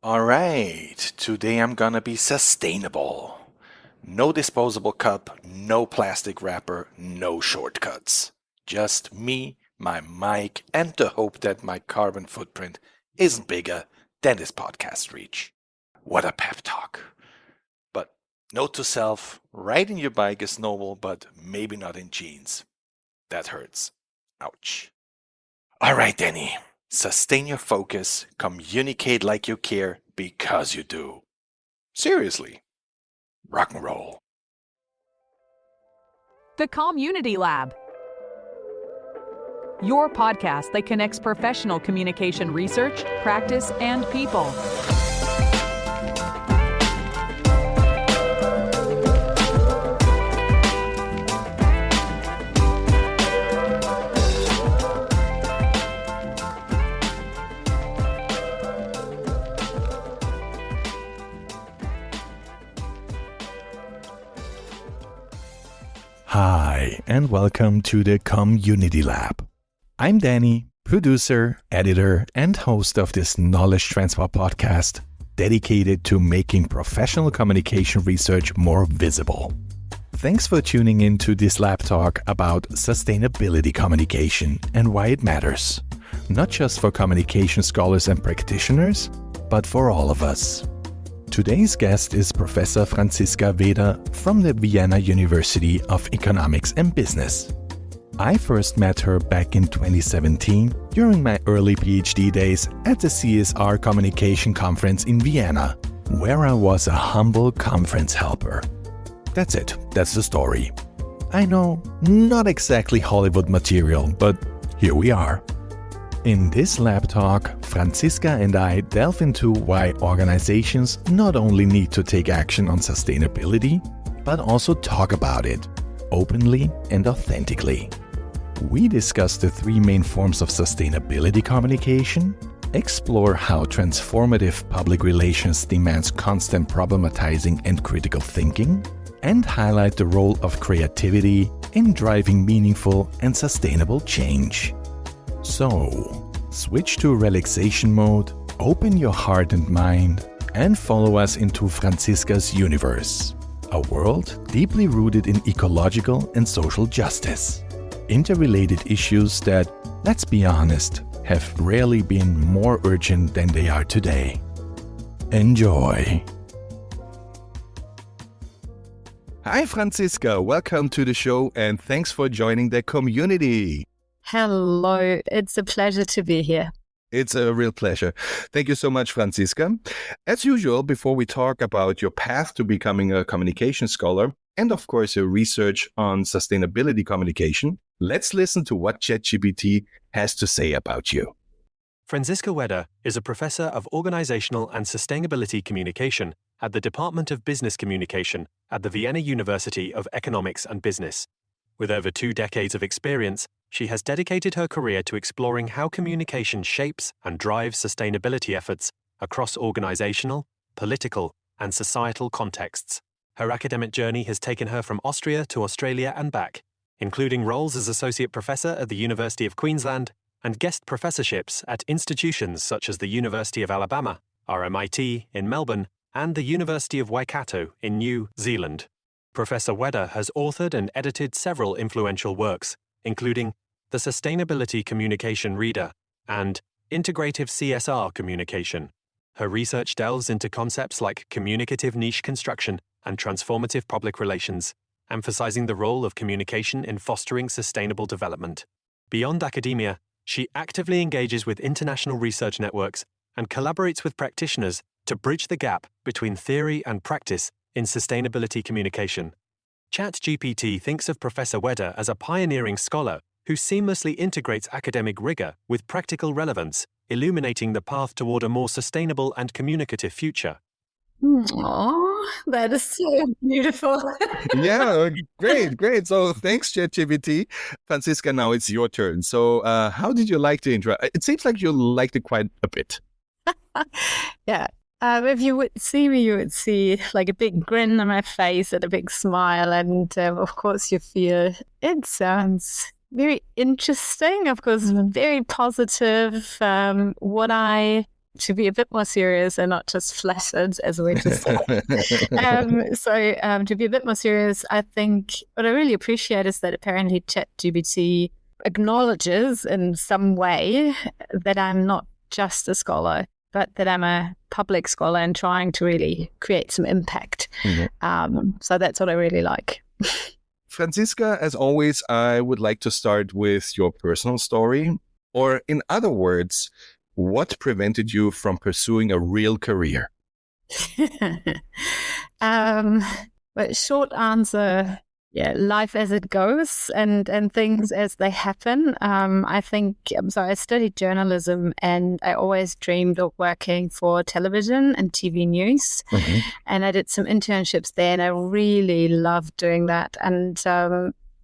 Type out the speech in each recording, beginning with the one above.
Alright, today I'm gonna be sustainable. No disposable cup, no plastic wrapper, no shortcuts. Just me, my mic, and the hope that my carbon footprint isn't bigger than this podcast reach. What a pep talk. But note to self, riding your bike is normal, but maybe not in jeans. That hurts. Ouch. Alright, Danny. Sustain your focus, communicate like you care because you do. Seriously. Rock and roll. The Community Lab, your podcast that connects professional communication research, practice, and people. Hi, and welcome to the Community Lab. I'm Danny, producer, editor, and host of this knowledge transfer podcast dedicated to making professional communication research more visible. Thanks for tuning in to this lab talk about sustainability communication and why it matters, not just for communication scholars and practitioners, but for all of us. Today's guest is Professor Franzisca Weder from the Vienna University of Economics and Business. I first met her back in 2017 during my early PhD days at the CSR Communication Conference in Vienna, where I was a humble conference helper. That's it, that's the story. I know, not exactly Hollywood material, but here we are. In this lab talk, Franzisca and I delve into why organizations not only need to take action on sustainability, but also talk about it openly and authentically. We discuss the three main forms of sustainability communication, explore how transformative public relations demands constant problematizing and critical thinking, and highlight the role of creativity in driving meaningful and sustainable change. So, switch to relaxation mode, open your heart and mind, and follow us into Franzisca's universe, a world deeply rooted in ecological and social justice. Interrelated issues that, let's be honest, have rarely been more urgent than they are today. Enjoy! Hi Franzisca, welcome to the show and thanks for joining the community. Hello, it's a pleasure to be here. It's a real pleasure. Thank you so much, Franzisca. As usual, before we talk about your path to becoming a communication scholar, and of course your research on sustainability communication, let's listen to what ChatGPT has to say about you. Franzisca Weder is a professor of organizational and sustainability communication at the Department of Business Communication at the Vienna University of Economics and Business. With over 2 decades of experience, she has dedicated her career to exploring how communication shapes and drives sustainability efforts across organizational, political, and societal contexts. Her academic journey has taken her from Austria to Australia and back, including roles as associate professor at the University of Queensland and guest professorships at institutions such as the University of Alabama, RMIT in Melbourne, and the University of Waikato in New Zealand. Professor Weder has authored and edited several influential works, including the Sustainability Communication Reader and Integrative CSR Communication. Her research delves into concepts like communicative niche construction and transformative public relations, emphasizing the role of communication in fostering sustainable development. Beyond academia, she actively engages with international research networks and collaborates with practitioners to bridge the gap between theory and practice in sustainability communication. ChatGPT thinks of Professor Weder as a pioneering scholar who seamlessly integrates academic rigor with practical relevance, illuminating the path toward a more sustainable and communicative future. Oh, that is so beautiful. Yeah, great. So thanks, ChatGPT. Franzisca, now it's your turn. So how did you like the intro? It seems like you liked it quite a bit. Yeah. If you would see me, you would see like a big grin on my face and a big smile. And of course, you feel it sounds very interesting, of course, very positive. What I to be a bit more serious and not just flattered, as we just said. To be a bit more serious, I think what I really appreciate is that apparently ChatGPT acknowledges in some way that I'm not just a scholar, but that I'm a public scholar and trying to really create some impact. So that's what I really like. Franzisca, as always, I would like to start with your personal story, or in other words, what prevented you from pursuing a real career? But short answer, life as it goes and things as they happen. I think, so I studied journalism and I always dreamed of working for television and TV news. And I did some internships there and I really loved doing that. And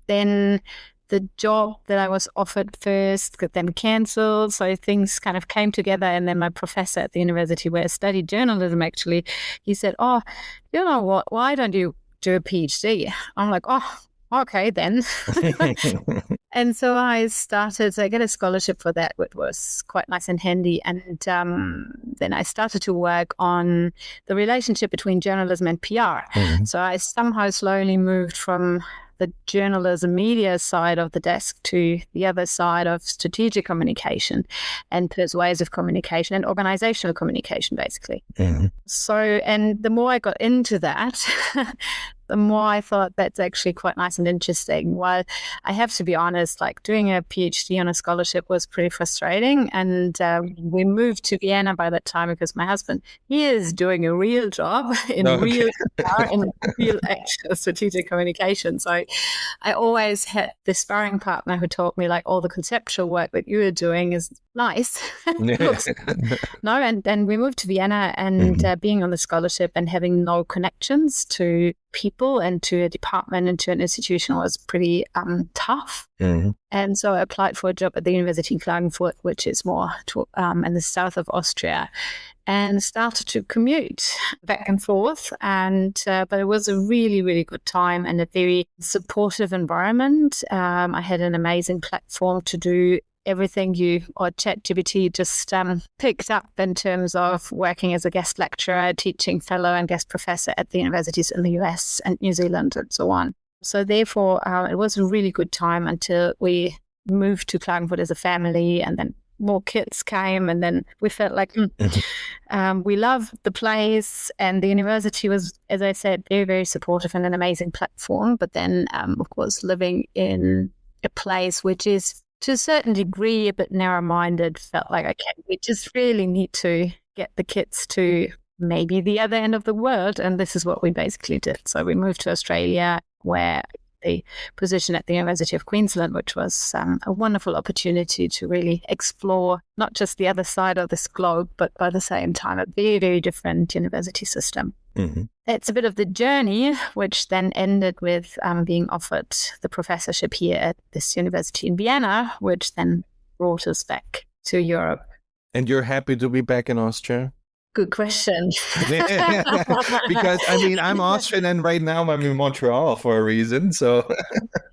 then the job that I was offered first got then cancelled. So things kind of came together. And then my professor at the university where I studied journalism, actually, he said, "Oh, you know what, why don't you do a PhD?" I'm like, "Oh, okay then." And so I started, so I got a scholarship for that, which was quite nice and handy. And then I started to work on the relationship between journalism and PR. So I somehow slowly moved from the journalism media side of the desk to the other side of strategic communication and persuasive communication and organizational communication, basically. So, and the more I got into that, the more I thought that's actually quite nice and interesting. While I have to be honest, like doing a PhD on a scholarship was pretty frustrating. And we moved to Vienna by that time because my husband, he is doing a real job in real actual strategic communication. So I always had this sparring partner who told me like all the conceptual work that you are doing is nice. And then we moved to Vienna and being on the scholarship and having no connections to people and to a department and to an institution was pretty tough. And so I applied for a job at the University in Klagenfurt, which is more in the south of Austria, and started to commute back and forth. And but it was a really, really good time and a very supportive environment. I had an amazing platform to do everything ChatGPT just picked up in terms of working as a guest lecturer, teaching fellow and guest professor at the universities in the US and New Zealand and so on. So therefore, it was a really good time until we moved to Klagenfurt as a family, and then more kids came, and then we felt like we loved the place, and the university was, as I said, very, very supportive and an amazing platform. But then, of course, living in a place which is to a certain degree a bit narrow-minded, felt like, okay, we just really need to get the kids to maybe the other end of the world, and this is what we basically did. So we moved to Australia, where the position at the University of Queensland, which was a wonderful opportunity to really explore not just the other side of this globe, but by the same time a very, very different university system. That's a bit of the journey, which then ended with being offered the professorship here at this university in Vienna, which then brought us back to Europe. And you're happy to be back in Austria? Good question. Because, I mean, I'm Austrian and right now I'm in Montreal for a reason. So,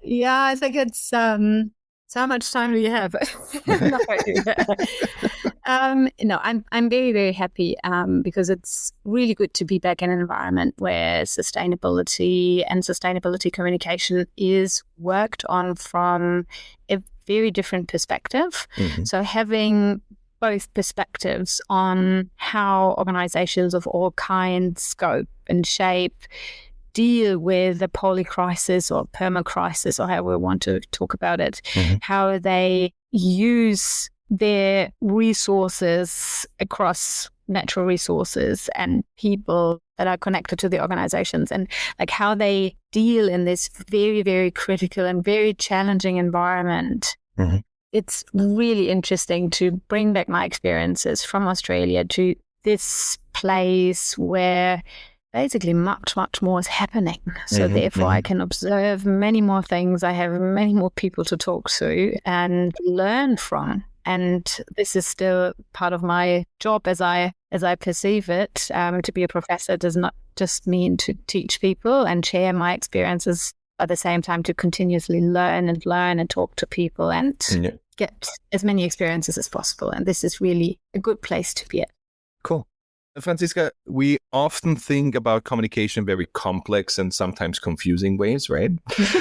yeah, I think it's so how much time do you have? No, I'm very, very happy because it's really good to be back in an environment where sustainability and sustainability communication is worked on from a very different perspective. So having both perspectives on how organizations of all kinds, scope and shape deal with the poly crisis or perma crisis, or however we want to talk about it, how they use their resources across natural resources and people that are connected to the organizations, and like how they deal in this very, very critical and very challenging environment. It's really interesting to bring back my experiences from Australia to this place where basically much, much more is happening. So therefore I can observe many more things. I have many more people to talk to and learn from. And this is still part of my job as I perceive it. To be a professor does not just mean to teach people and share my experiences, at the same time to continuously learn and talk to people and get as many experiences as possible. And this is really a good place to be at. Cool. Franzisca, we often think about communication in very complex and sometimes confusing ways, right?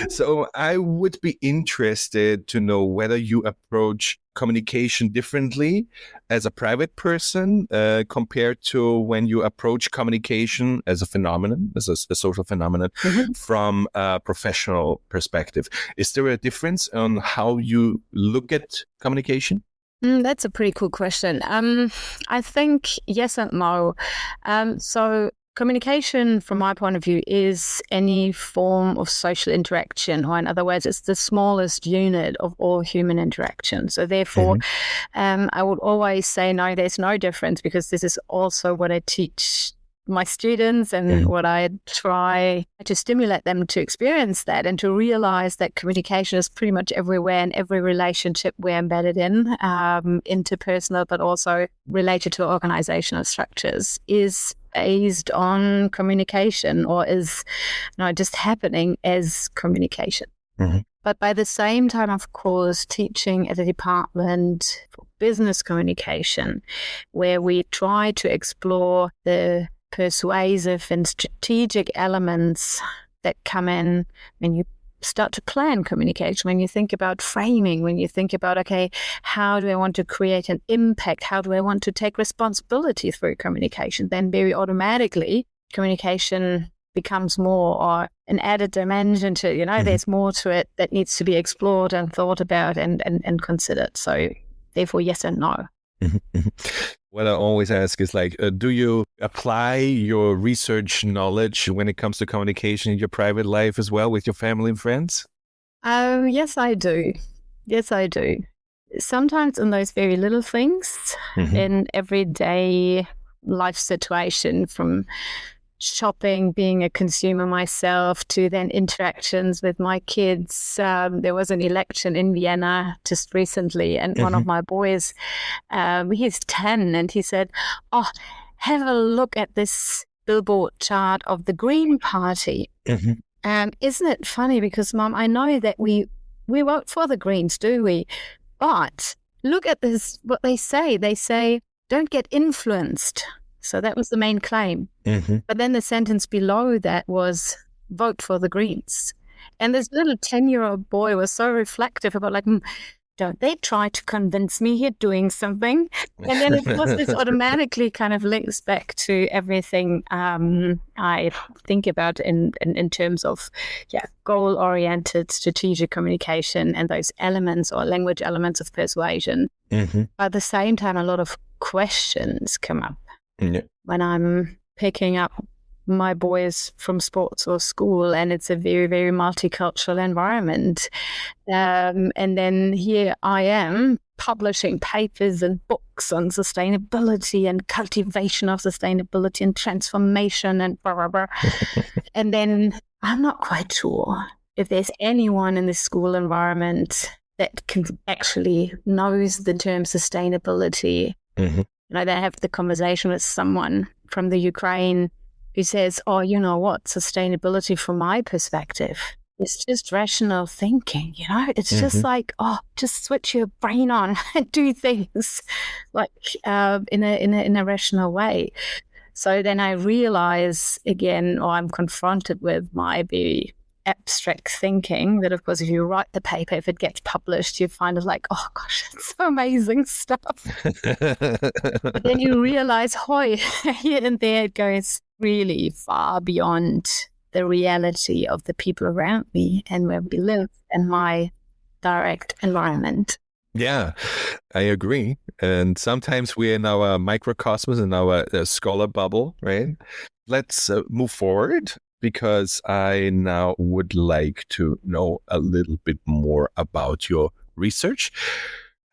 So I would be interested to know whether you approach communication differently as a private person compared to when you approach communication as a phenomenon, as a social phenomenon from a professional perspective. Is there a difference on how you look at communication? That's a pretty cool question. I think yes and no. So communication, from my point of view, is any form of social interaction, or in other words, it's the smallest unit of all human interaction. So therefore, I would always say, no, there's no difference, because this is also what I teach my students and what I try to stimulate them to experience that and to realize that communication is pretty much everywhere in every relationship we're embedded in, interpersonal, but also related to organizational structures, is based on communication, or is just happening as communication. But by the same time, of course, teaching at a department for business communication, where we try to explore the persuasive and strategic elements that come in when you start to plan communication, when you think about framing, when you think about, okay, how do I want to create an impact? How do I want to take responsibility through communication? Then very automatically, communication becomes more or an added dimension to, there's more to it that needs to be explored and thought about and considered. So therefore, yes and no. What I always ask is do you apply your research knowledge when it comes to communication in your private life as well with your family and friends? Yes, I do. Yes, I do. Sometimes in those very little things, in everyday life situation, from shopping, being a consumer myself, to then interactions with my kids. There was an election in Vienna just recently, and one of my boys, he's 10, and he said, "Oh, have a look at this billboard chart of the Green Party." Isn't it funny? Because, Mom, I know that we vote for the Greens, do we? But look at this, what they say. They say, don't get influenced. So that was the main claim. But then the sentence below that was, vote for the Greens. And this little 10-year-old boy was so reflective about don't they try to convince me you're doing something? And then, of course, this automatically kind of links back to everything I think about in terms of goal-oriented strategic communication and those elements or language elements of persuasion. At the same time, a lot of questions come up. When I'm picking up my boys from sports or school, and it's a very, very multicultural environment. And then here I am publishing papers and books on sustainability and cultivation of sustainability and transformation and blah, blah, blah. And then I'm not quite sure if there's anyone in the school environment that can actually knows the term sustainability. They have the conversation with someone from the Ukraine who says, oh, you know what, sustainability from my perspective, it's just rational thinking, It's just just switch your brain on and do things in a rational way. So then I realize again, or I'm confronted with my very abstract thinking that, of course, if you write the paper, if it gets published, you find it oh gosh, it's so amazing stuff. But then you realize, here and there it goes really far beyond the reality of the people around me and where we live and my direct environment. Yeah, I agree. And sometimes we're in our microcosmos, in our scholar bubble, right? Let's move forward, because I now would like to know a little bit more about your research.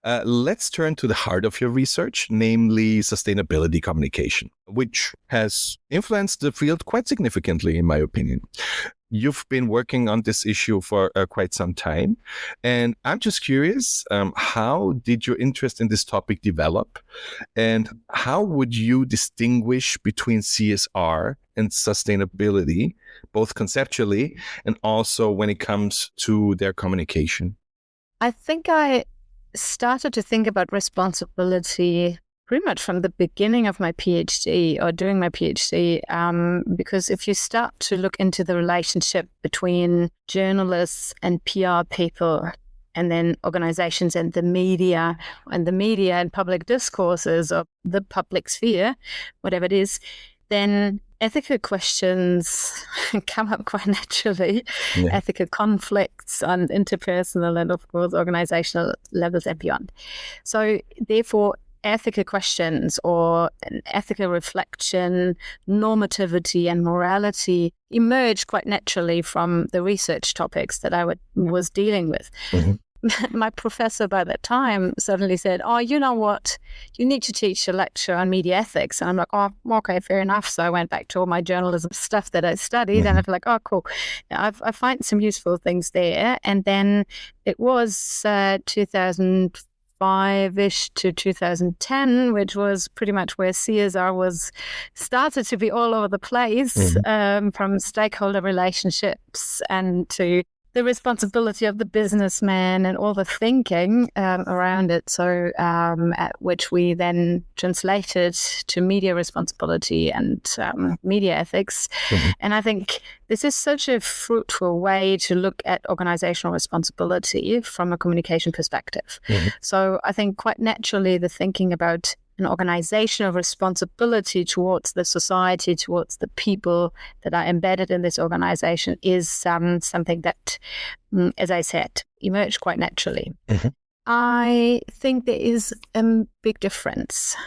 Let's turn to the heart of your research, namely sustainability communication, which has influenced the field quite significantly, in my opinion. You've been working on this issue for quite some time, and I'm just curious, how did your interest in this topic develop, and how would you distinguish between CSR and sustainability, both conceptually and also when it comes to their communication? I think I started to think about responsibility pretty much from the beginning of my PhD or during my PhD, because if you start to look into the relationship between journalists and PR people, and then organizations and the media and public discourses of the public sphere, whatever it is, then ethical questions come up quite naturally. Yeah. Ethical conflicts on interpersonal and, of course, organizational levels and beyond. So therefore, ethical questions or an ethical reflection, normativity and morality emerged quite naturally from the research topics that I was dealing with. Mm-hmm. My professor by that time suddenly said, "Oh, you know what? You need to teach a lecture on media ethics." And I'm like, "Oh, okay, fair enough." So I went back to all my journalism stuff that I studied, mm-hmm. and I was like, "Oh, cool. I find some useful things there." And then it was 2005-ish to 2010, which was pretty much where CSR started to be all over the place, mm-hmm. From stakeholder relationships and to the responsibility of the businessman and all the thinking around it. So which we then translated to media responsibility and media ethics. Mm-hmm. And I think this is such a fruitful way to look at organizational responsibility from a communication perspective. Mm-hmm. So I think quite naturally the thinking about an organizational responsibility towards the society, towards the people that are embedded in this organization is something that, as I said, emerged quite naturally. Mm-hmm. I think there is a big difference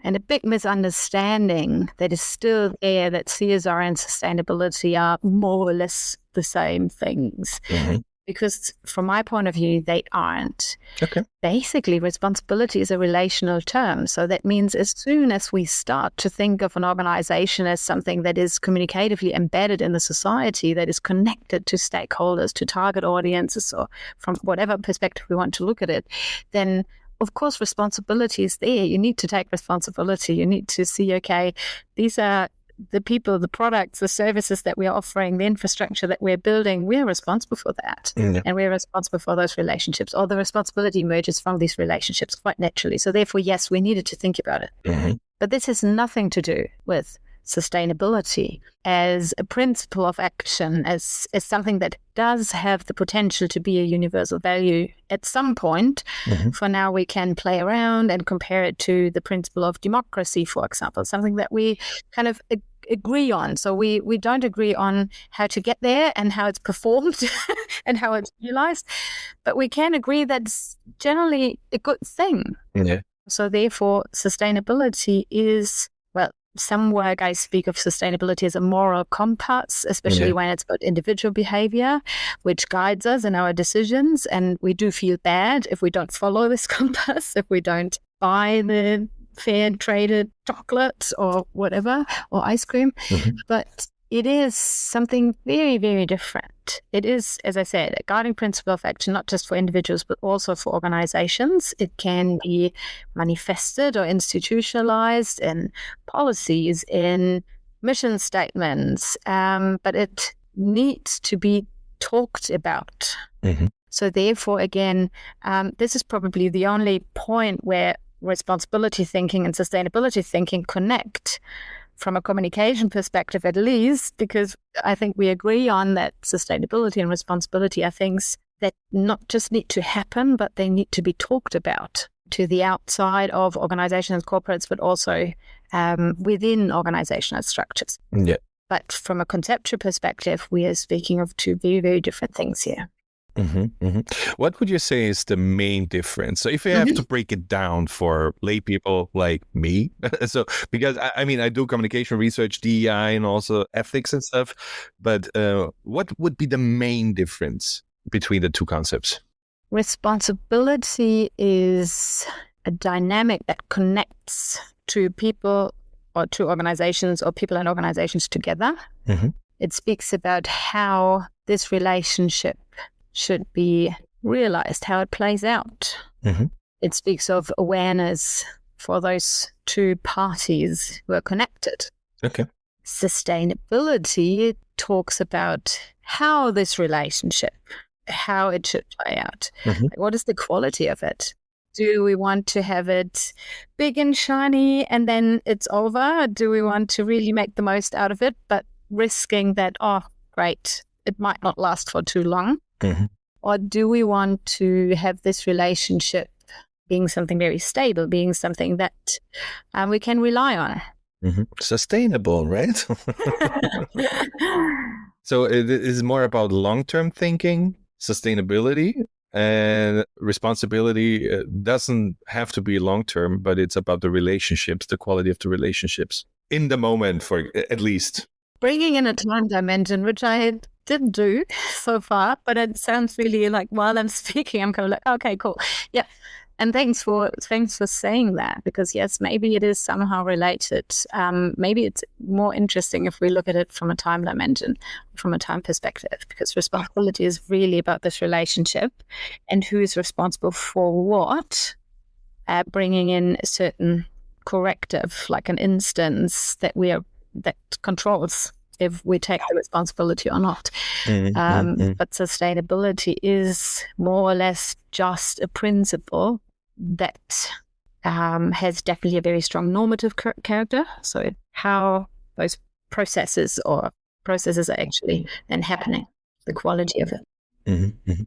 and a big misunderstanding that is still there, that CSR and sustainability are more or less the same things. Mm-hmm. Because from my point of view, they aren't. Okay. Basically, responsibility is a relational term. So that means as soon as we start to think of an organization as something that is communicatively embedded in the society, that is connected to stakeholders, to target audiences, or from whatever perspective we want to look at it, then of course responsibility is there. You need to take responsibility. You need to see, okay, these are the people, the products, the services that we are offering, the infrastructure that we're building, we're responsible for that. Mm-hmm. And we're responsible for those relationships, or the responsibility emerges from these relationships quite naturally. So therefore, yes, we needed to think about it. Mm-hmm. But this has nothing to do with sustainability as a principle of action, as something that does have the potential to be a universal value at some point. Mm-hmm. For now, we can play around and compare it to the principle of democracy, for example, something that we kind of agree on. So we don't agree on how to get there and how it's performed and how it's realized, but we can agree that's generally a good thing. Yeah. So therefore, sustainability is, well, some work I speak of sustainability as a moral compass, especially when it's about individual behavior, which guides us in our decisions. And we do feel bad if we don't follow this compass, if we don't buy the fair traded chocolate or whatever, or ice cream. Mm-hmm. But it is something very, very different. It is, as I said, a guiding principle of action, not just for individuals, but also for organizations. It can be manifested or institutionalized in policies, in mission statements, but it needs to be talked about. Mm-hmm. So therefore, again, this is probably the only point where responsibility thinking and sustainability thinking connect, from a communication perspective at least, because I think we agree on that sustainability and responsibility are things that not just need to happen, but they need to be talked about to the outside of organizations, corporates, but also within organizational structures. Yeah. But from a conceptual perspective, we are speaking of two very, very different things here. Mm-hmm, mm-hmm. What would you say is the main difference? So if you have to break it down for lay people like me, so because I mean, I do communication research, DEI, and also ethics and stuff, but what would be the main difference between the two concepts? Responsibility is a dynamic that connects to people or to organizations or people and organizations together. Mm-hmm. It speaks about how this relationship should be realized, how it plays out. Mm-hmm. It speaks of awareness for those two parties who are connected. Okay. Sustainability talks about how this relationship, how it should play out. Mm-hmm. What is the quality of it? Do we want to have it big and shiny and then it's over? Do we want to really make the most out of it, but risking that, oh, great, it might not last for too long? Mm-hmm. Or do we want to have this relationship being something very stable, being something that we can rely on? Mm-hmm. Sustainable, right? So it is more about long-term thinking, sustainability, and responsibility. Doesn't have to be long-term, but it's about the relationships, the quality of the relationships in the moment, for at least. Bringing in a time dimension, which I didn't do so far, but it sounds really like while I'm speaking, I'm kind of like, okay, cool. Yeah. And thanks for saying that, because yes, maybe it is somehow related. Maybe it's more interesting if we look at it from a time dimension, from a time perspective, because responsibility is really about this relationship and who is responsible for what, bringing in a certain corrective, like an instance that controls if we take the responsibility or not. But sustainability is more or less just a principle that has definitely a very strong normative character. So how those processes are actually then happening, the quality of it.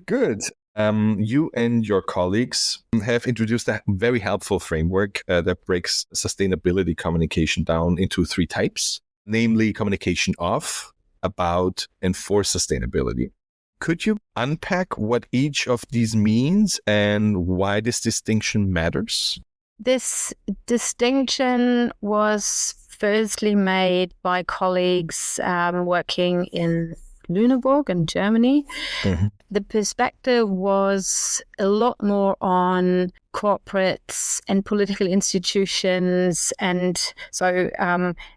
Good. You and your colleagues have introduced a very helpful framework that breaks sustainability communication down into 3 types, namely communication of, about, and for sustainability. Could you unpack what each of these means and why this distinction matters? This distinction was firstly made by colleagues working in Lüneburg in Germany. Mm-hmm. The perspective was a lot more on corporates and political institutions, and so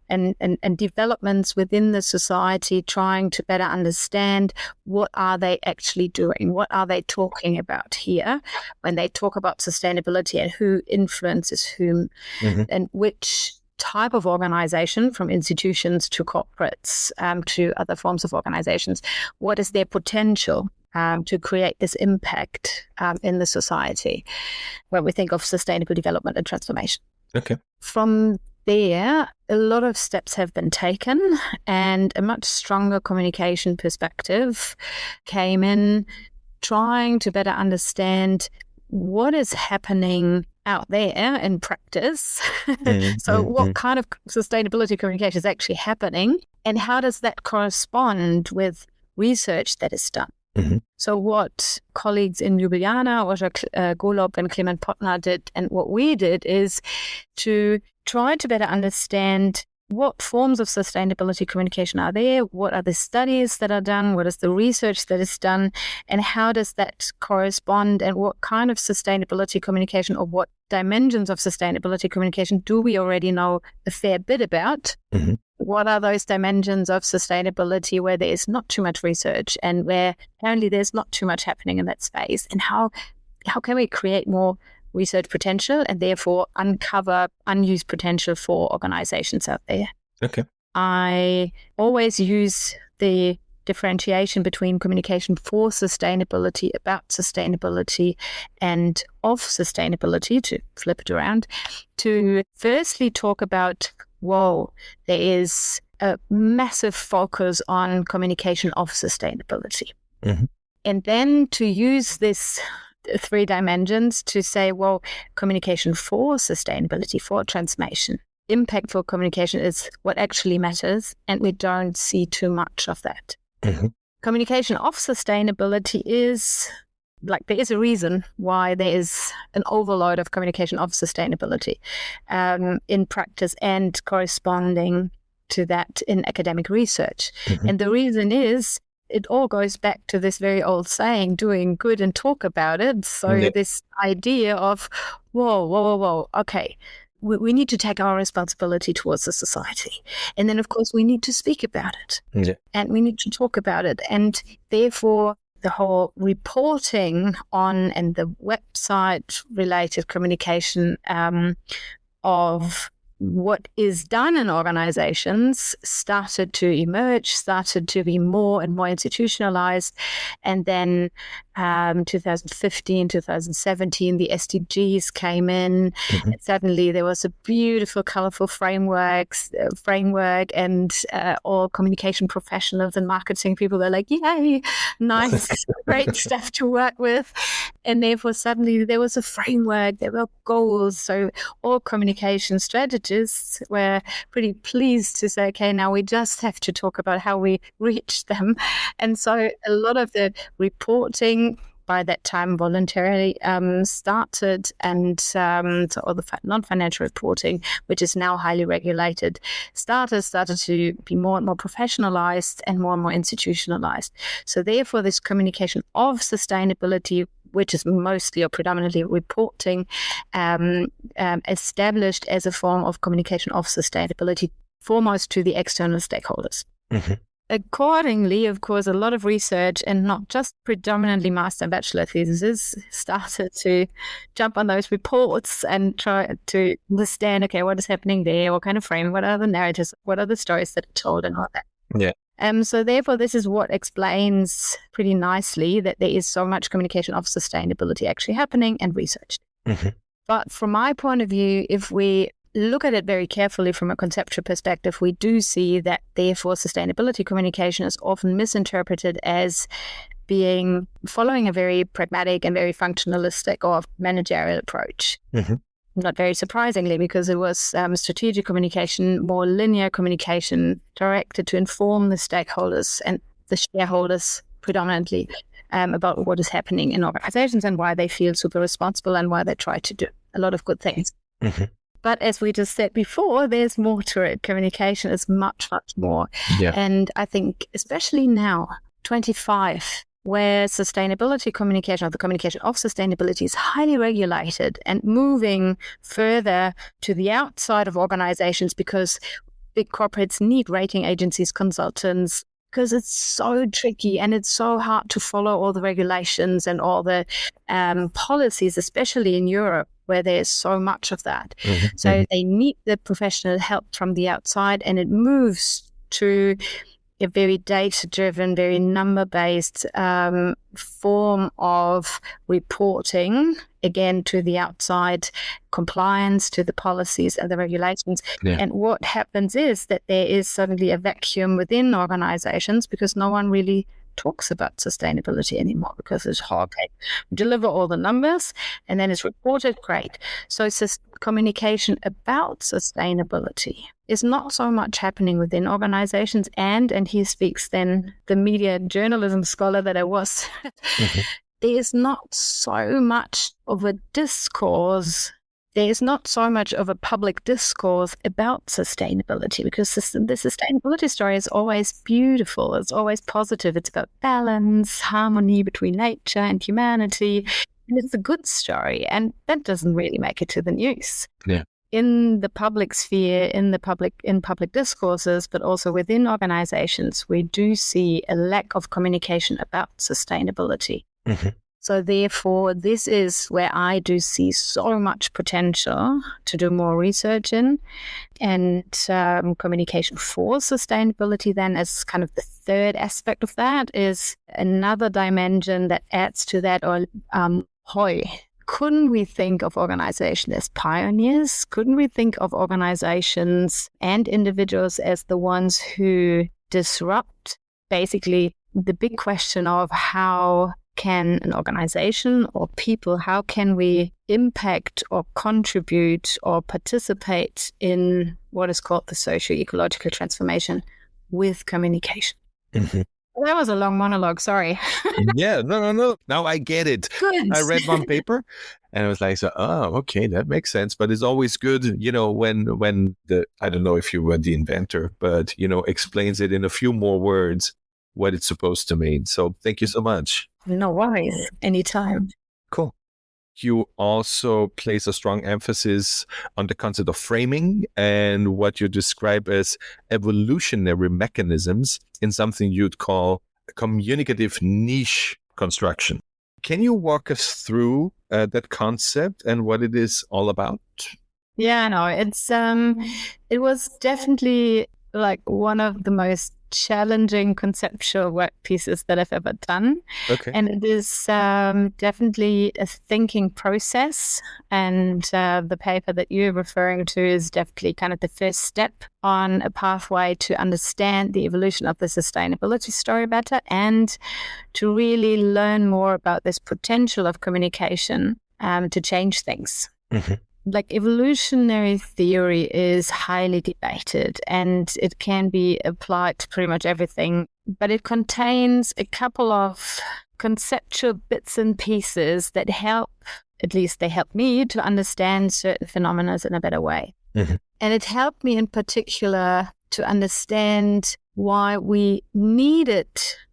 and developments within the society, trying to better understand what are they actually doing, what are they talking about here when they talk about sustainability, and who influences whom, and which type of organization, from institutions to corporates to other forms of organizations, what is their potential to create this impact in the society when we think of sustainable development and transformation. Okay. From there, a lot of steps have been taken, and a much stronger communication perspective came in, trying to better understand what is happening out there in practice. So what kind of sustainability communication is actually happening, and how does that correspond with research that is done? So what colleagues in Ljubljana, Golob and Clement Potnar did, and what we did, is to try to better understand what forms of sustainability communication are there, what are the studies that are done, what is the research that is done, and how does that correspond, and what kind of sustainability communication, or what dimensions of sustainability communication do we already know a fair bit about? What are those dimensions of sustainability where there is not too much research and where apparently there's not too much happening in that space? And how can we create more research potential and therefore uncover unused potential for organizations out there? Okay. I always use the differentiation between communication for sustainability, about sustainability, and of sustainability, to flip it around, to firstly talk about, there is a massive focus on communication of sustainability. And then to use this 3 dimensions to say, communication for sustainability, for transformation, impactful communication is what actually matters, and we don't see too much of that. Communication of sustainability is, there is a reason why there is an overload of communication of sustainability in practice and corresponding to that in academic research. And the reason is, it all goes back to this very old saying, doing good and talk about it. So this idea of, okay, we need to take our responsibility towards the society. And then, of course, we need to speak about it. And we need to talk about it. And therefore, the whole reporting on and the website-related communication of what is done in organizations started to emerge, started to be more and more institutionalized. And then 2015, 2017, the SDGs came in. And suddenly there was a beautiful, colorful framework, and all communication professionals and marketing people were like, yay, nice, great stuff to work with. And therefore, suddenly there was a framework, there were goals. So all communication strategists were pretty pleased to say, okay, now we just have to talk about how we reach them. And so a lot of the reporting by that time voluntarily started, and so all the non-financial reporting, which is now highly regulated, started to be more and more professionalized and more institutionalized. So therefore, this communication of sustainability, which is mostly or predominantly reporting, established as a form of communication of sustainability, foremost to the external stakeholders. Accordingly, of course, a lot of research, and not just predominantly master and bachelor theses, started to jump on those reports and try to understand, okay, what is happening there, what kind of framing, what are the narratives, what are the stories that are told, and all that. Yeah. So therefore, this is what explains pretty nicely that there is so much communication of sustainability actually happening and researched. But from my point of view, if we look at it very carefully from a conceptual perspective, we do see that therefore sustainability communication is often misinterpreted as being following a very pragmatic and very functionalistic or managerial approach. Not very surprisingly, because it was strategic communication, more linear communication directed to inform the stakeholders and the shareholders predominantly about what is happening in organizations and why they feel super responsible and why they try to do a lot of good things. But as we just said before, there's more to it. Communication is much, much more. Yeah. And I think especially now, 25, where sustainability communication, or the communication of sustainability, is highly regulated and moving further to the outside of organizations, because big corporates need rating agencies, consultants, because it's so tricky and it's so hard to follow all the regulations and all the policies, especially in Europe, where there's so much of that. So they need the professional help from the outside, and it moves to a very data-driven, very number-based form of reporting, again, to the outside, compliance to the policies and the regulations. And what happens is that there is suddenly a vacuum within organizations, because no one really talks about sustainability anymore, because it's okay, deliver all the numbers and then it's reported, great. So communication about sustainability is not so much happening within organizations, and here speaks then the media journalism scholar that I was. There's not so much of a discourse. There's not so much of a public discourse about sustainability, because the sustainability story is always beautiful. It's always positive. It's about balance, harmony between nature and humanity. And it's a good story. And that doesn't really make it to the news. In the public sphere, in public discourses, but also within organizations, we do see a lack of communication about sustainability. So therefore, this is where I do see so much potential to do more research in. And communication for sustainability then, as kind of the third aspect of that, is another dimension that adds to that, or couldn't we think of organizations as pioneers? Couldn't we think of organizations and individuals as the ones who disrupt, basically, the big question of how can an organization or people, how can we impact or contribute or participate in what is called the socio-ecological transformation with communication? That was a long monologue, sorry. No. Now I get it. Good. I read one paper and I was like, okay, that makes sense. But it's always good, when I don't know if you were the inventor, but, explains it in a few more words what it's supposed to mean. So thank you so much. No worries. Anytime. Cool. You also place a strong emphasis on the concept of framing and what you describe as evolutionary mechanisms in something you'd call communicative niche construction. Can you walk us through that concept and what it is all about? Yeah, no, it was definitely like one of the most challenging conceptual work pieces that I've ever done. Okay. And it is definitely a thinking process. And the paper that you're referring to is definitely kind of the first step on a pathway to understand the evolution of the sustainability story better and to really learn more about this potential of communication to change things. Mm-hmm. Like evolutionary theory is highly debated and it can be applied to pretty much everything, but it contains a couple of conceptual bits and pieces that help, at least they help me to understand certain phenomena in a better way. Mm-hmm. And it helped me in particular to understand why we needed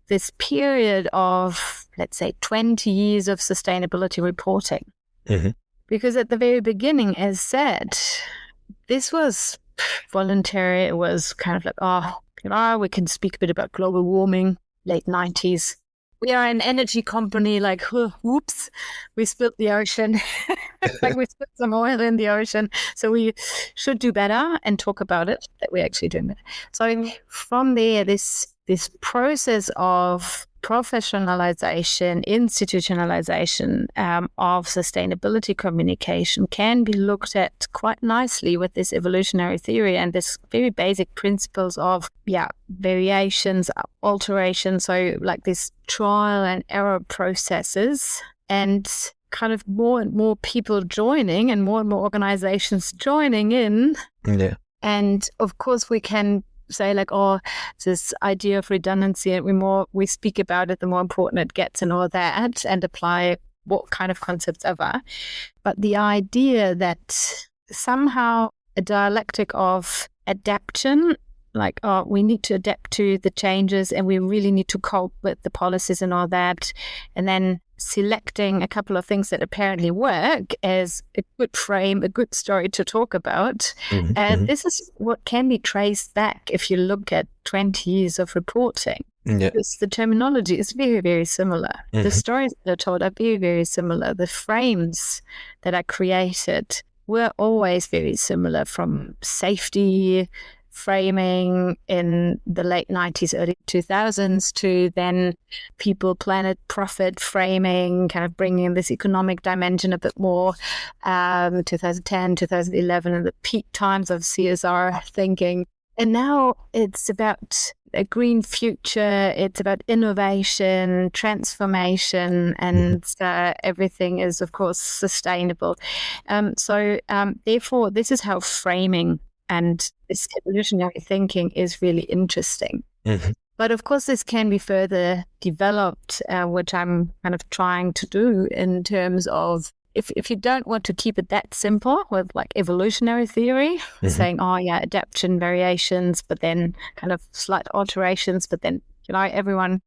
this period of, let's say, 20 years of sustainability reporting. Mm-hmm. Because at the very beginning, as said, this was voluntary. It was kind of like, we can speak a bit about global warming, late 90s. We are an energy company, like, whoops, we spilled the ocean. Like we spilled some oil in the ocean. So we should do better and talk about it, that we're actually doing better. So from there, this process of professionalization, institutionalization of sustainability communication can be looked at quite nicely with this evolutionary theory and this very basic principles of variations, alterations, so like this trial and error processes, and kind of more and more people joining and more organizations joining in. Yeah. And of course we can say like, this idea of redundancy, and we speak about it, the more important it gets and all that, and apply what kind of concepts ever. But the idea that somehow a dialectic of adaptation, like, we need to adapt to the changes and we really need to cope with the policies and all that, and then selecting a couple of things that apparently work as a good frame, a good story to talk about. Mm-hmm. And this is what can be traced back if you look at 20 years of reporting. Yeah. Because the terminology is very, very similar. Mm-hmm. The stories that are told are very, very similar. The frames that are created were always very similar, from safety framing in the late 90s, early 2000s, to then people, planet, profit framing, kind of bringing this economic dimension a bit more, 2010, 2011, and the peak times of CSR thinking. And now it's about a green future, it's about innovation, transformation, and everything is, of course, sustainable. Therefore, this is how framing and this evolutionary thinking is really interesting. Mm-hmm. But of course, this can be further developed, which I'm kind of trying to do in terms of, if you don't want to keep it that simple with like evolutionary theory, saying, adaptation, variations, but then kind of slight alterations, but then, everyone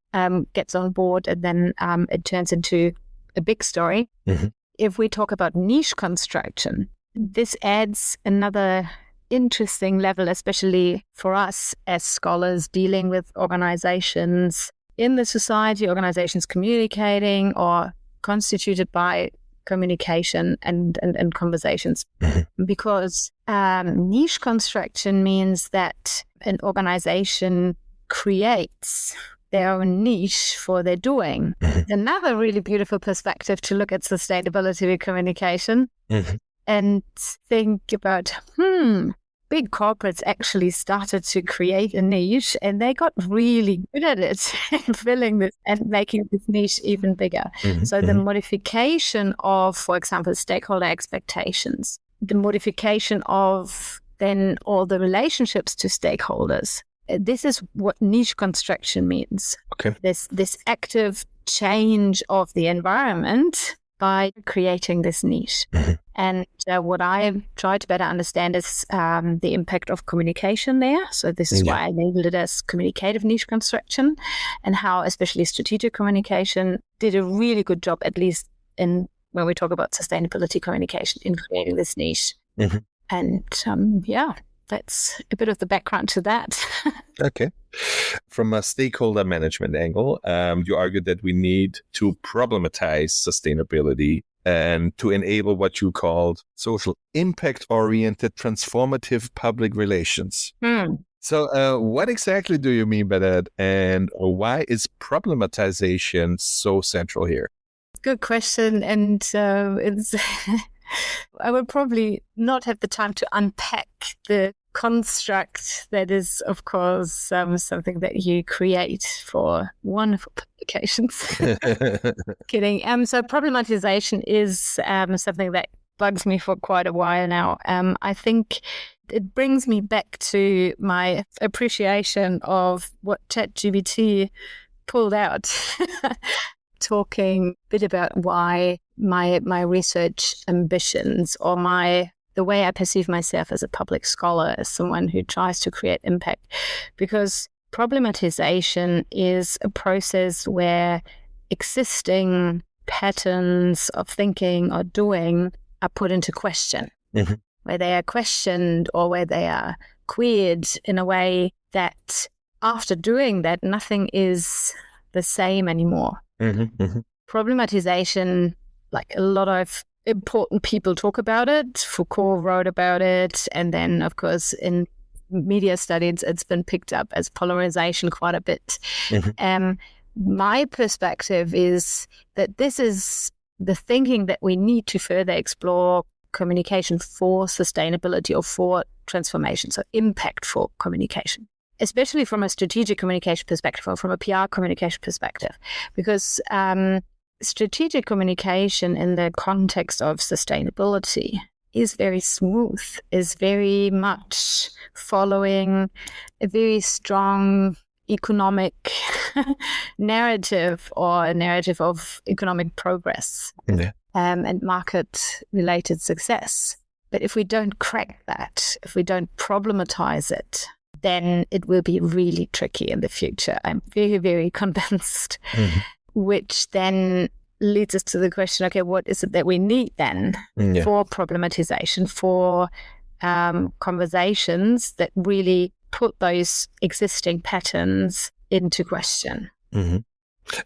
gets on board and then it turns into a big story. Mm-hmm. If we talk about niche construction, this adds another interesting level, especially for us as scholars dealing with organizations in the society, organizations communicating or constituted by communication and conversations. Mm-hmm. Because niche construction means that an organization creates their own niche for their doing. Mm-hmm. Another really beautiful perspective to look at sustainability with communication. Mm-hmm. And think about, big corporates actually started to create a niche and they got really good at it and filling this and making this niche even bigger. Mm-hmm. So the modification of, for example, stakeholder expectations, the modification of then all the relationships to stakeholders. This is what niche construction means. Okay. This active change of the environment by creating this niche. Mm-hmm. And what I try to better understand is the impact of communication there. So this is why I labeled it as communicative niche construction, and how especially strategic communication did a really good job, at least in when we talk about sustainability communication, in creating this niche. Mm-hmm. And that's a bit of the background to that. Okay. From a stakeholder management angle, you argued that we need to problematize sustainability and to enable what you called social impact-oriented transformative public relations. So what exactly do you mean by that, and why is problematization so central here? Good question. And it's I would probably not have the time to unpack the construct that is, of course, something that you create for wonderful publications. Kidding. So problematization is something that bugs me for quite a while now. I think it brings me back to my appreciation of what ChatGPT pulled out, talking a bit about why my research ambitions or the way I perceive myself as a public scholar, as someone who tries to create impact. Because problematization is a process where existing patterns of thinking or doing are put into question, where they are questioned or where they are queered in a way that after doing that, nothing is the same anymore. Problematization, like a lot of important people talk about it. Foucault wrote about it. And then, of course, in media studies, it's been picked up as polarization quite a bit. My perspective is that this is the thinking that we need to further explore communication for sustainability or for transformation, so impact for communication, especially from a strategic communication perspective or from a PR communication perspective, because strategic communication in the context of sustainability is very smooth, is very much following a very strong economic narrative or a narrative of economic progress and market-related success. But if we don't crack that, if we don't problematize it, then it will be really tricky in the future. I'm very, very convinced. Which then leads us to the question, okay, what is it that we need then for problematization, for conversations that really put those existing patterns into question?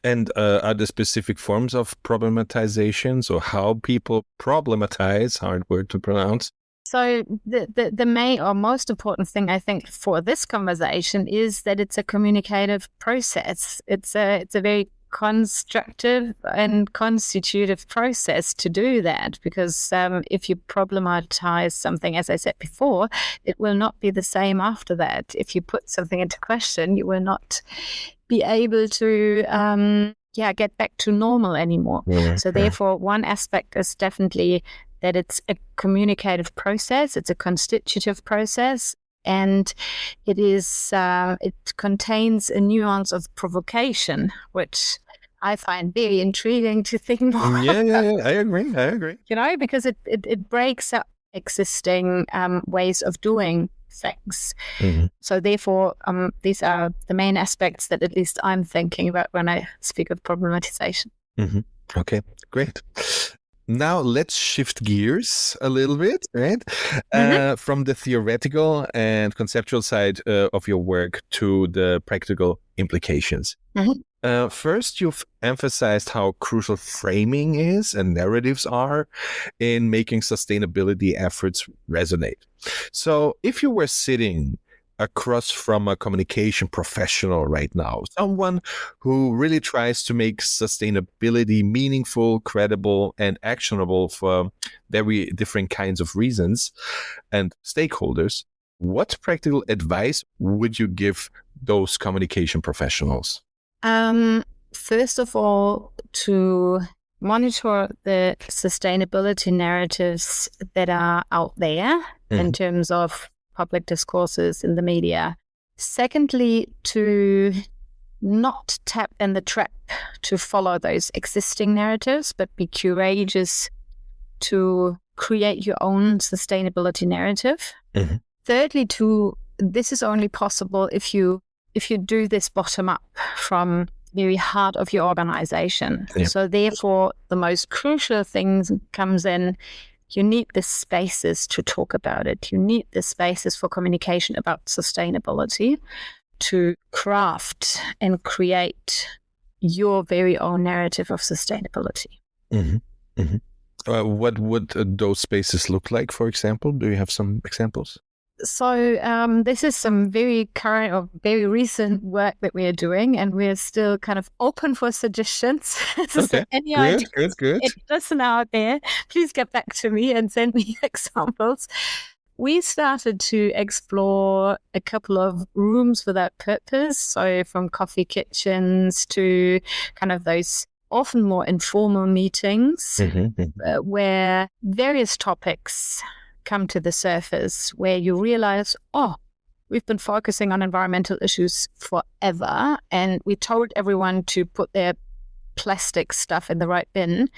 And are there specific forms of problematization? So how people problematize, hard word to pronounce? So the main or most important thing, I think, for this conversation is that it's a communicative process. It's a very constructive and constitutive process to do that, because if you problematize something, as I said before, it will not be the same after that. If you put something into question, you will not be able to get back to normal anymore. So therefore, one aspect is definitely that it's a communicative process, it's a constitutive process, and it is it contains a nuance of provocation, which I find very intriguing to think more. Yeah, I agree. You know, because it breaks up existing ways of doing things. So therefore, these are the main aspects that at least I'm thinking about when I speak of problematization. Okay, great. Now let's shift gears a little bit, right? From the theoretical and conceptual side of your work to the practical implications. First, you've emphasized how crucial framing is and narratives are in making sustainability efforts resonate. So if you were sitting across from a communication professional right now, someone who really tries to make sustainability meaningful, credible, and actionable for very different kinds of reasons and stakeholders, what practical advice would you give those communication professionals? First of all, to monitor the sustainability narratives that are out there in terms of public discourses in the media. Secondly, to not tap in the trap to follow those existing narratives, but be courageous to create your own sustainability narrative. Thirdly, this is only possible if you do this bottom up from the very heart of your organization. So therefore, the most crucial thing comes in. You need the spaces to talk about it. You need the spaces for communication about sustainability to craft and create your very own narrative of sustainability. What would those spaces look like, for example? Do you have some examples? So this is some very current or very recent work that we are doing, and we're still kind of open for suggestions. So any ideas, good. any listener out there, please get back to me and send me examples. We started to explore a couple of rooms without purpose, so from coffee kitchens to kind of those often more informal meetings where various topics come to the surface, where you realize, oh, we've been focusing on environmental issues forever, and we told everyone to put their plastic stuff in the right bin.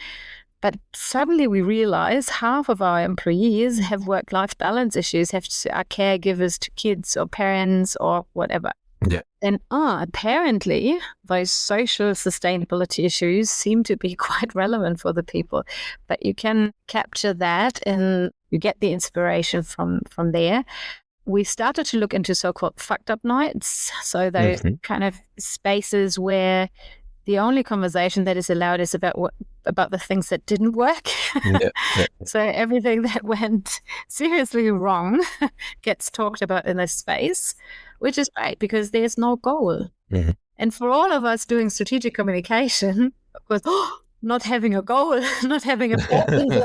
But suddenly we realize half of our employees have work-life balance issues, are caregivers to kids or parents or whatever. Yeah. And apparently those social sustainability issues seem to be quite relevant for the people. But you can capture that and you get the inspiration from there. We started to look into so-called fucked up nights. So those kind of spaces where the only conversation that is allowed is about the things that didn't work. So everything that went seriously wrong gets talked about in this space, which is great because there's no goal. And for all of us doing strategic communication, of course, not having a goal, not having a purpose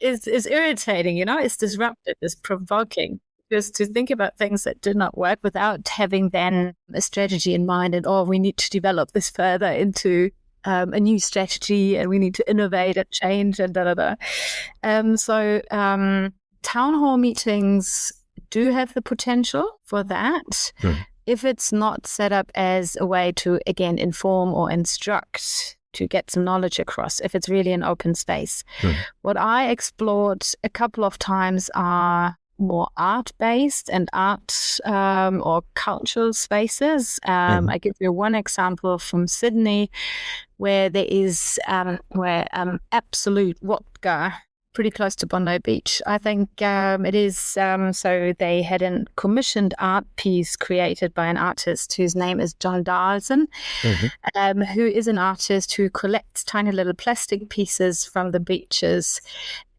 is irritating, it's disruptive, it's provoking. Just to think about things that did not work without having then a strategy in mind and, we need to develop this further into a new strategy and we need to innovate and change and So town hall meetings do have the potential for that if it's not set up as a way to, again, inform or instruct to get some knowledge across, if it's really an open space. What I explored a couple of times are more art-based and art or cultural spaces. I give you one example from Sydney, where there is Absolute Vodka, pretty close to Bondi Beach. I think it is. So they had a commissioned art piece created by an artist whose name is John Darlson, who is an artist who collects tiny little plastic pieces from the beaches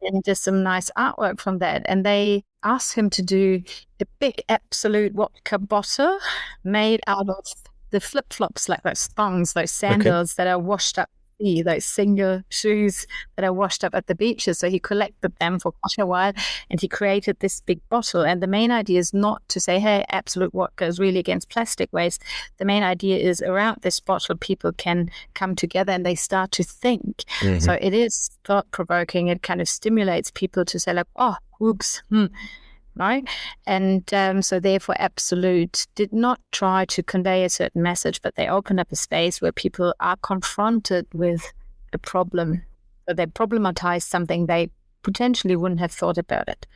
and just some nice artwork from that. And they asked him to do a big Absolute Vodka bottle made out of the flip-flops, like those thongs, those sandals that are washed up, those single shoes that are washed up at the beaches. So he collected them for quite a while and he created this big bottle. And the main idea is not to say, hey, Absolute Vodka is really against plastic waste. The main idea is around this bottle, people can come together and they start to think. So it is thought-provoking. It kind of stimulates people to say like, oh, oops, right? And so therefore Absolute did not try to convey a certain message, but they opened up a space where people are confronted with a problem. So they problematize something they potentially wouldn't have thought about it.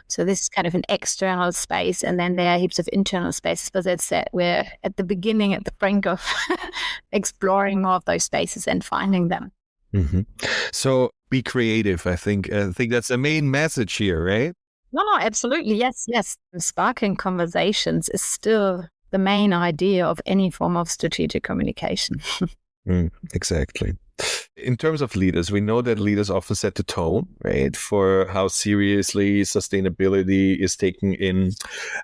So this is kind of an external space, and then there are heaps of internal spaces, but that's that we're at the beginning, at the brink of exploring more of those spaces and finding them. So be creative. I think that's the main message here, right? No, absolutely. Yes. Sparking conversations is still the main idea of any form of strategic communication. Exactly. In terms of leaders, we know that leaders often set the tone, right, for how seriously sustainability is taken in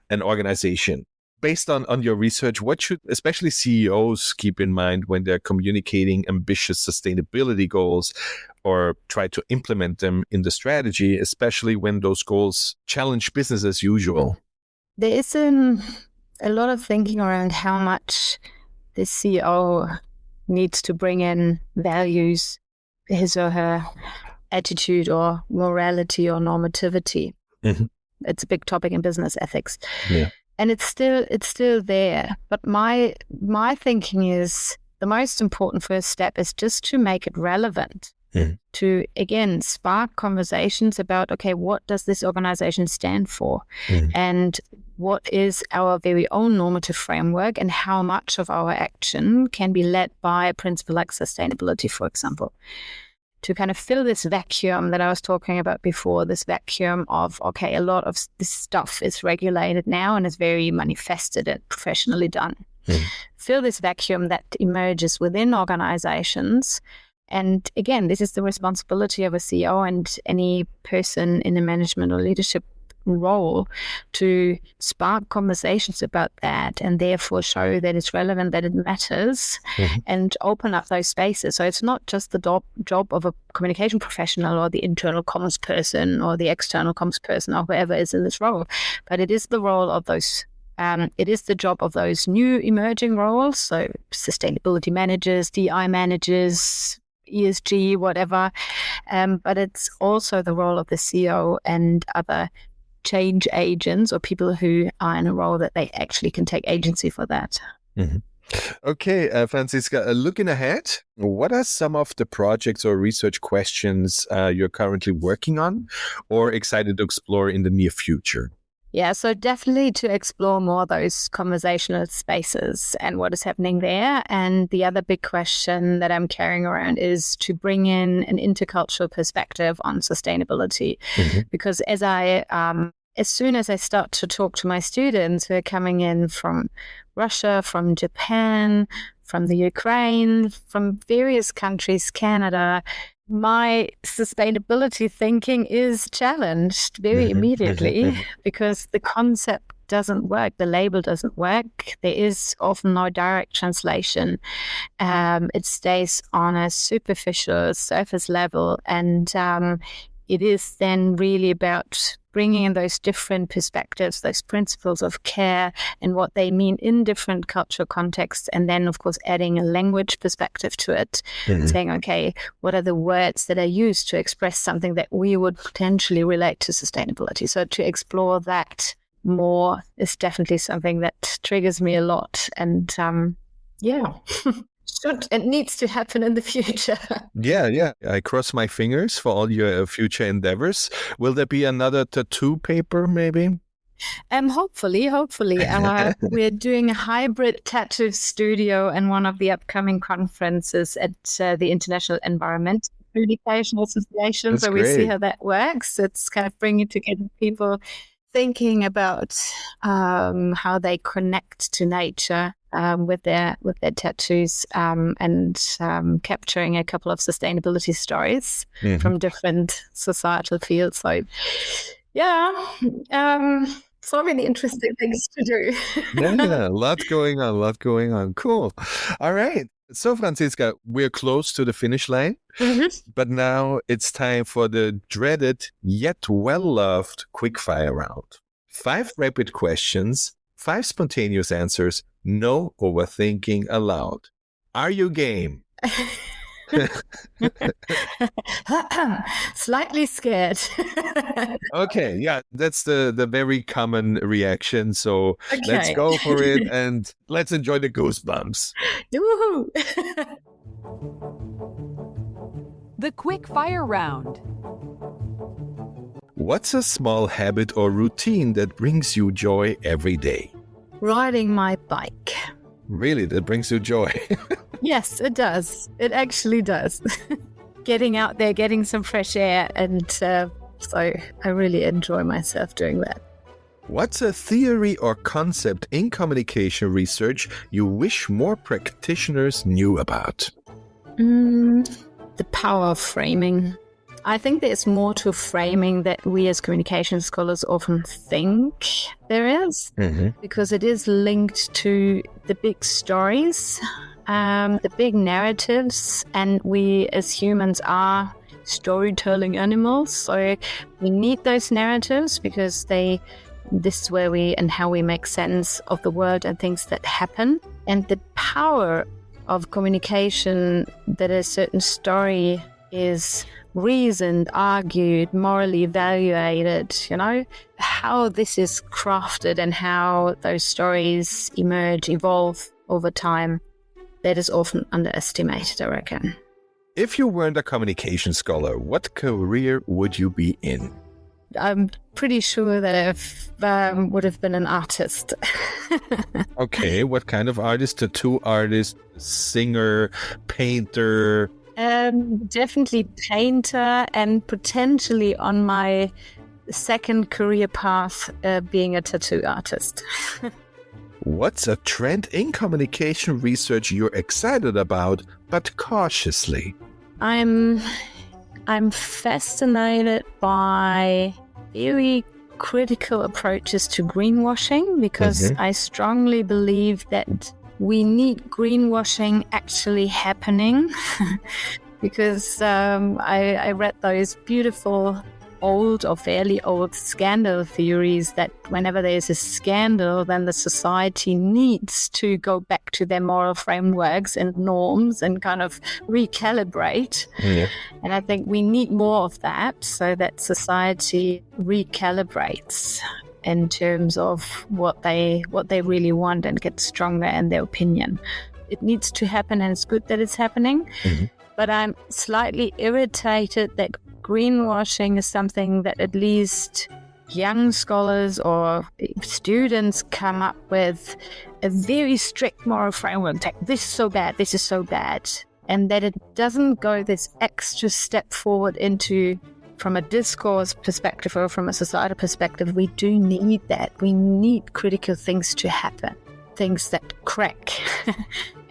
an organization. Based on your research, what should especially CEOs keep in mind when they're communicating ambitious sustainability goals or try to implement them in the strategy, especially when those goals challenge business as usual? There is a lot of thinking around how much the CEO needs to bring in values, his or her attitude or morality or normativity. It's a big topic in business ethics. And it's still there. But my thinking is the most important first step is just to make it relevant, to, again, spark conversations about, okay, what does this organization stand for? And what is our very own normative framework, and how much of our action can be led by a principle like sustainability, for example? To kind of fill this vacuum that I was talking about before, this vacuum of, okay, a lot of this stuff is regulated now and is very manifested and professionally done. Fill this vacuum that emerges within organizations And again, this is the responsibility of a CEO and any person in a management or leadership role to spark conversations about that and therefore show that it's relevant, that it matters, and open up those spaces. So it's not just the job of a communication professional or the internal comms person or the external comms person or whoever is in this role, but it is the role of those it is the job of those new emerging roles, so sustainability managers, DI managers, ESG, whatever, but it's also the role of the CEO and other change agents or people who are in a role that they actually can take agency for that. Okay, Franzisca, looking ahead, what are some of the projects or research questions you're currently working on or excited to explore in the near future? Yeah, so definitely to explore more those conversational spaces and what is happening there. And the other big question that I'm carrying around is to bring in an intercultural perspective on sustainability. Because as soon as I start to talk to my students who are coming in from Russia, from Japan, from the Ukraine, from various countries, Canada, my sustainability thinking is challenged very immediately because the concept doesn't work, the label doesn't work. There is often no direct translation. It stays on a superficial surface level, and it is then really about bringing in those different perspectives, those principles of care and what they mean in different cultural contexts. And then, of course, adding a language perspective to it, saying, okay, what are the words that are used to express something that we would potentially relate to sustainability? So to explore that more is definitely something that triggers me a lot. And it needs to happen in the future. Yeah. I cross my fingers for all your future endeavors. Will there be another tattoo paper, maybe? Hopefully. We're doing a hybrid tattoo studio in one of the upcoming conferences at the International Environmental Communication Association. That's so great. We see how that works. It's kind of bringing together people thinking about how they connect to nature with their tattoos and capturing a couple of sustainability stories from different societal fields. So, so many interesting things to do. Yeah, a lot going on. Cool. All right. So, Franzisca, we're close to the finish line, but now it's time for the dreaded yet well-loved quickfire round. 5 rapid questions, 5 spontaneous answers, no overthinking allowed. Are you game? Slightly scared. Okay, yeah, that's the very common reaction. So let's go for it and let's enjoy the goosebumps. Woohoo! The quick fire round. What's a small habit or routine that brings you joy every day? Riding my bike. Really, that brings you joy? Yes, it does. It actually does. Getting out there, getting some fresh air, and so I really enjoy myself doing that. What's a theory or concept in communication research you wish more practitioners knew about? The power of framing. I think there's more to framing that we as communication scholars often think there is, because it is linked to the big stories, the big narratives, and we as humans are storytelling animals. So we need those narratives because this is where how we make sense of the world and things that happen. And the power of communication that a certain story is reasoned, argued, morally evaluated, how this is crafted and how those stories emerge, evolve over time, that is often underestimated, I reckon. If you weren't a communication scholar, what career would you be in? I'm pretty sure that I would have been an artist. Okay, what kind of artist? Tattoo artist, singer, painter? Definitely painter, and potentially on my second career path, being a tattoo artist. What's a trend in communication research you're excited about, but cautiously? I'm fascinated by very critical approaches to greenwashing, because I strongly believe that we need greenwashing actually happening. Because I read those beautiful old or fairly old scandal theories that whenever there's a scandal, then the society needs to go back to their moral frameworks and norms and kind of recalibrate. Yeah. And I think we need more of that, so that society recalibrates in terms of what they really want and gets stronger in their opinion. It needs to happen, and it's good that it's happening. But I'm slightly irritated that greenwashing is something that at least young scholars or students come up with a very strict moral framework, like this is so bad, this is so bad, and that it doesn't go this extra step forward into, from a discourse perspective or from a societal perspective, we do need that. We need critical things to happen, things that crack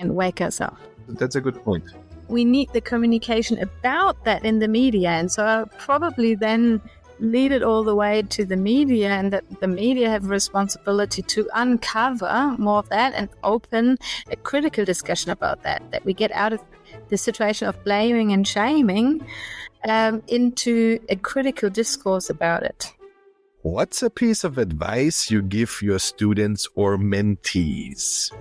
and wake us up. That's a good point. We need the communication about that in the media. And so I'll probably then lead it all the way to the media, and that the media have a responsibility to uncover more of that and open a critical discussion about that we get out of the situation of blaming and shaming into a critical discourse about it. What's a piece of advice you give your students or mentees?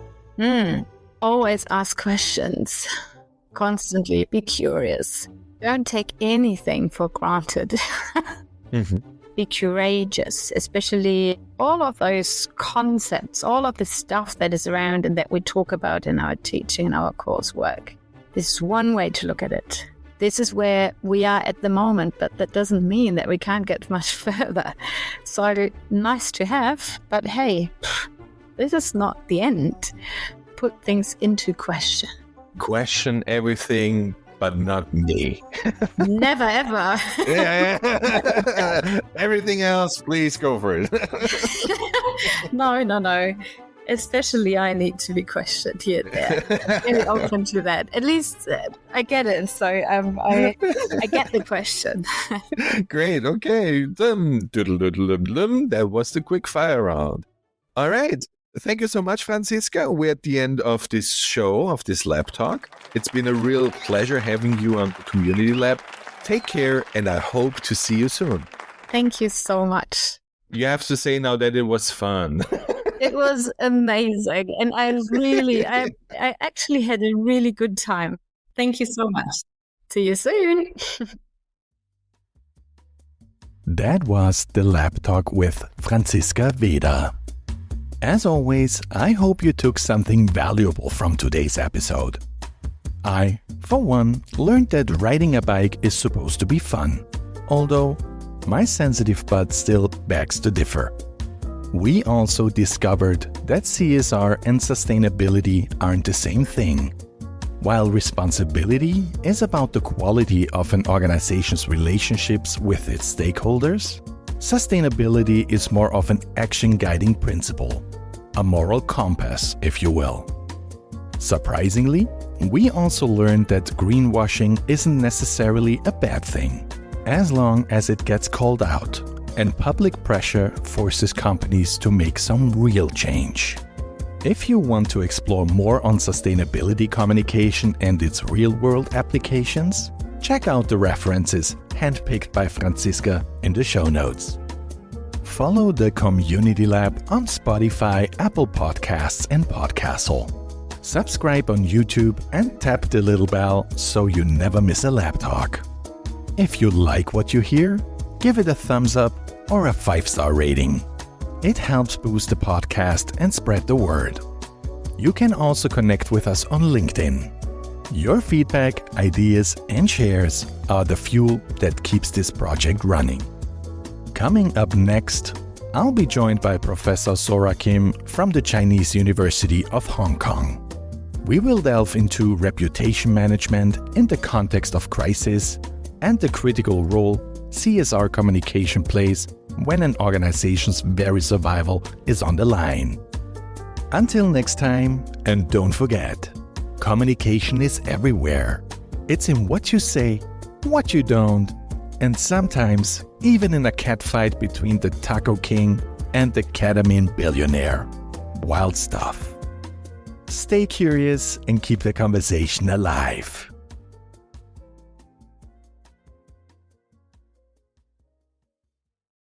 Always ask questions. Constantly be curious. Don't take anything for granted. Be courageous, especially all of those concepts, all of the stuff that is around and that we talk about in our teaching and our coursework. This is one way to look at it. This is where we are at the moment, but that doesn't mean that we can't get much further. So nice to have, but hey, this is not the end. Put things into question. Question everything, but not me. Never, ever. Everything else, please go for it. No. Especially I need to be questioned here and there. Very open to that. At least I get it. So I get the question. Great. Okay. That was the quick fire round. All right. Thank you so much, Franzisca. We're at the end of this show, of this lab talk. It's been a real pleasure having you on the Community Lab. Take care, and I hope to see you soon. Thank you so much. You have to say now that it was fun. It was amazing. And I actually had a really good time. Thank you so much. See you soon. That was the lab talk with Franzisca Weder. As always, I hope you took something valuable from today's episode. I, for one, learned that riding a bike is supposed to be fun, although my sensitive butt still begs to differ. We also discovered that CSR and sustainability aren't the same thing. While responsibility is about the quality of an organization's relationships with its stakeholders, sustainability is more of an action-guiding principle, a moral compass, if you will. Surprisingly, we also learned that greenwashing isn't necessarily a bad thing, as long as it gets called out and public pressure forces companies to make some real change. If you want to explore more on sustainability communication and its real-world applications, check out the references handpicked by Franzisca in the show notes. Follow the Community Lab on Spotify, Apple Podcasts, and Podcastle. Subscribe on YouTube and tap the little bell so you never miss a lab talk. If you like what you hear, give it a thumbs up or a 5-star rating. It helps boost the podcast and spread the word. You can also connect with us on LinkedIn. Your feedback, ideas, and shares are the fuel that keeps this project running. Coming up next, I'll be joined by Professor Sora Kim from the Chinese University of Hong Kong. We will delve into reputation management in the context of crisis and the critical role CSR communication plays when an organization's very survival is on the line. Until next time, and don't forget, communication is everywhere. It's in what you say, what you don't, and sometimes even in a catfight between the Taco King and the ketamine billionaire. Wild stuff. Stay curious and keep the conversation alive.